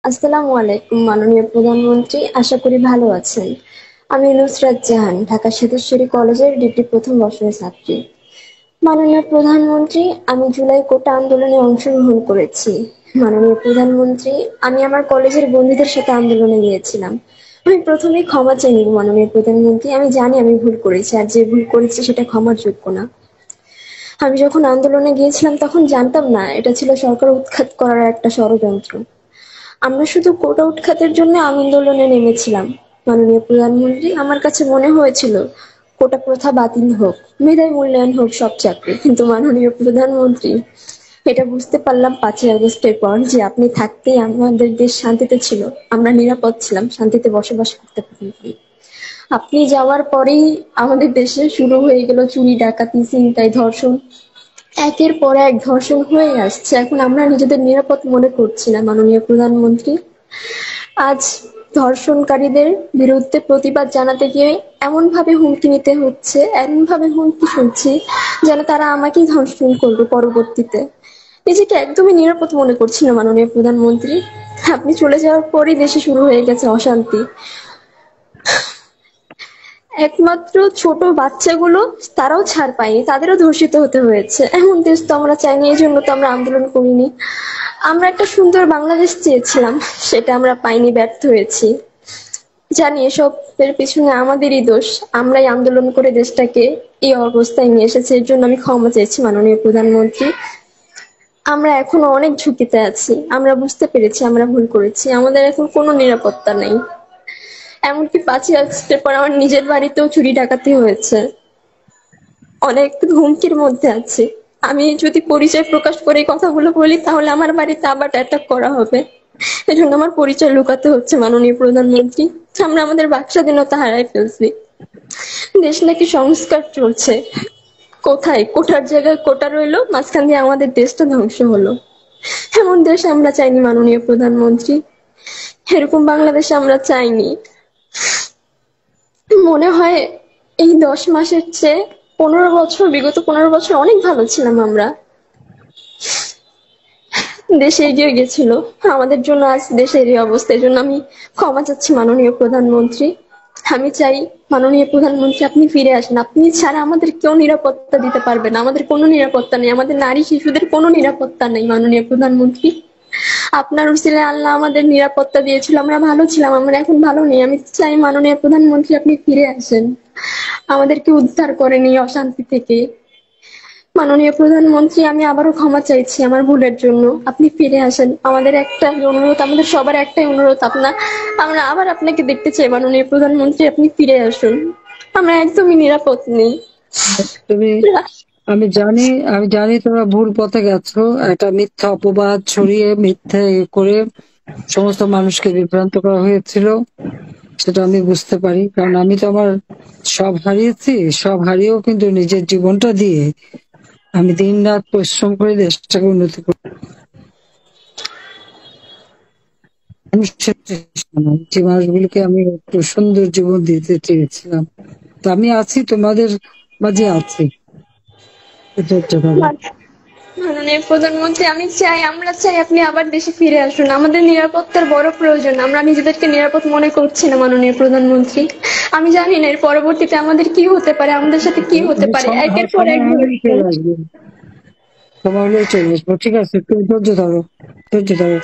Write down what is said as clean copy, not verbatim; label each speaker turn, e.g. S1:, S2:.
S1: আসসালামু আলাইকুম মাননীয় প্রধানমন্ত্রী, আশা করি ভালো আছেন। আমি নুসরাত জাহান, ঢাকা সিদ্ধেশ্বরী কলেজের ডিগ্রি প্রথম বর্ষের ছাত্রী। মাননীয় প্রধানমন্ত্রী, আমি জুলাই কোটা আন্দোলনে অংশগ্রহণ করেছি। মাননীয় প্রধানমন্ত্রী, আমি আমার কলেজের বন্ধুদের সাথে আন্দোলনে গিয়েছিলাম। আমি প্রথমেই ক্ষমা চেয়ে নিব মাননীয় প্রধানমন্ত্রী, আমি জানি আমি ভুল করেছি, আর যে ভুল করেছি সেটা ক্ষমার যোগ্য না। আমি যখন আন্দোলনে গিয়েছিলাম তখন জানতাম না এটা ছিল সরকার উৎখাত করার একটা ষড়যন্ত্র। আমরা শুধু কোটা উৎখাতের জন্য আন্দোলনে নেমেছিলাম। মাননীয় প্রধানমন্ত্রী, আমার কাছে মনে হয়েছিল কোটা প্রথা বাতিল হোক, মেধায় মূল্যায়ন হোক সব চাকরি, কিন্তু মাননীয় প্রধানমন্ত্রী, এটা বুঝতে পারলাম 5ই আগস্টের পর যে আপনি থাকতেই আমাদের দেশ শান্তিতে ছিল, আমরা নিরাপদ ছিলাম, শান্তিতে বসবাস করতে পারি। আপনি যাওয়ার পরেই আমাদের দেশে শুরু হয়ে গেল চুরি, ডাকাতি, ছিনতাই, ধর্ষণ। একের পর এক ধর্ষণ হয়ে আসছে, এখন আমরা নিজেদের নিরাপদ মনে করছি না মাননীয় প্রধানমন্ত্রী। আজ ধর্ষণকারীদের বিরুদ্ধে প্রতিবাদ জানাতে গিয়ে এমন ভাবে হুমকি নিতে হচ্ছে, এমন ভাবে হুমকি শুনছি যেন তারা আমাকেই ধর্ষণ করবে পরবর্তীতে। নিজেকে একদমই নিরাপদ মনে করছি না মাননীয় প্রধানমন্ত্রী। আপনি চলে যাওয়ার পরই দেশে শুরু হয়ে গেছে অশান্তি। একমাত্র ছোট বাচ্চাগুলো, তারাও ছাড় পায়নি, তাদেরও ধর্ষিত হতে হয়েছে। এমন দেশ তো আমরা চাইনি, এই জন্য তো আমরা আন্দোলন করিনি। আমরা একটা সুন্দর বাংলাদেশ চেয়েছিলাম, সেটা আমরা পাইনি, ব্যর্থ হয়েছি। জানি এসবের পিছনে আমাদেরই দোষ, আমরাই আন্দোলন করে দেশটাকে এই অবস্থায় নিয়ে এসেছি। এর জন্য আমি ক্ষমা চাইছি মাননীয় প্রধানমন্ত্রী। আমরা এখনো অনেক ঝুঁকিতে আছি, আমরা বুঝতে পেরেছি আমরা ভুল করেছি, আমাদের এখন কোনো নিরাপত্তা নেই। এমনকি 5ই আগস্টের পর আমার নিজের বাড়িতেও চুরি ডাকাতি হয়েছে, অনেক হুমকির মধ্যে আছি। আমি যদি পরিচয় প্রকাশ করে এই কথাগুলো বলি তাহলে আমার বাড়িতে আবার অ্যাটাক করা হবে। এজন্য আমার পরিচয় লুকাতে হচ্ছে মাননীয় প্রধানমন্ত্রী। আমরা আমাদের বাক স্বাধীনতা হারাই ফেলছি। দেশ নাকি সংস্কার চলছে, কোথায় কোটার জায়গায় কোটা রইলো, মাঝখান দিয়ে আমাদের দেশটা ধ্বংস হলো। এমন দেশ আমরা চাইনি মাননীয় প্রধানমন্ত্রী, এরকম বাংলাদেশ আমরা চাইনি। মনে হয় এই 10 মাসের চেয়ে 15 বছর, বিগত 15 বছর অনেক ভালো ছিলাম আমরা। দেশ এগিয়ে গেছিল, আমাদের জন্য আজ দেশের এই অবস্থা। এই জন্য আমি ক্ষমা চাচ্ছি মাননীয় প্রধানমন্ত্রী। আমি চাই মাননীয় প্রধানমন্ত্রী আপনি ফিরে আসেন, আপনি ছাড়া আমাদের কেউ নিরাপত্তা দিতে পারবে না, আমাদের কোনো নিরাপত্তা নেই, আমাদের নারী শিশুদের কোনো নিরাপত্তা নেই মাননীয় প্রধানমন্ত্রী। আপনার উসিলায় আল্লাহ আমাদের নিরাপত্তা দিয়েছিল, আমরা ভালো ছিলাম, আমরা এখন ভালো নেই। আমি চাই মাননীয় প্রধানমন্ত্রী আপনি ফিরে আসেন, আমাদেরকে উদ্ধার করেন এই অশান্তি থেকে। মাননীয় প্রধানমন্ত্রী, আমি আবারও ক্ষমা চাইছি আমার ভুলের জন্য, আপনি ফিরে আসেন। আমাদের একটাই অনুরোধ, আমাদের সবার একটাই অনুরোধ, আমরা আবার আপনাকে দেখতে চাই মাননীয় প্রধানমন্ত্রী, আপনি ফিরে আসুন, আমরা একদমই নিরাপদ নেই।
S2: তুমি আমি জানি তোমরা ভুল পথে গেছো। একটা মিথ্যা অপবাদ ছড়িয়ে মিথ্যে করে সমস্ত মানুষকে বিভ্রান্ত করা হয়েছিল, সেটা আমি বুঝতে পারি। কারণ আমি তো আমার সব হারিয়েছি, সব হারিয়েও কিন্তু নিজের জীবনটা দিয়ে আমি দিন রাত পরিশ্রম করে দেশটাকে উন্নতি করি। মানুষের চেষ্টা নয়, যে মানুষগুলোকে আমি একটু সুন্দর জীবন দিতে চেয়েছিলাম। তো আমি আছি, তোমাদের মাঝে আছি। ধৈর্য ধরো।
S1: মাননীয় প্রধানমন্ত্রী, আমরা চাই আপনি আবার দেশে ফিরে আসুন, আমাদের নিরাপত্তার বড় প্রয়োজন, আমরা নিজেদেরকে নিরাপদ মনে করছি না মাননীয় প্রধানমন্ত্রী। আমি জানি না এর পরবর্তীতে আমাদের কি হতে পারে, আমাদের সাথে কি হতে পারে, একের পর এক
S2: সময় হলেই
S1: ধর্ষণ।
S2: চলে আসবে, সময় হলেই চলে আসবো। ঠিক আছে, তুমি ধৈর্য ধরো, ধৈর্য ধরো।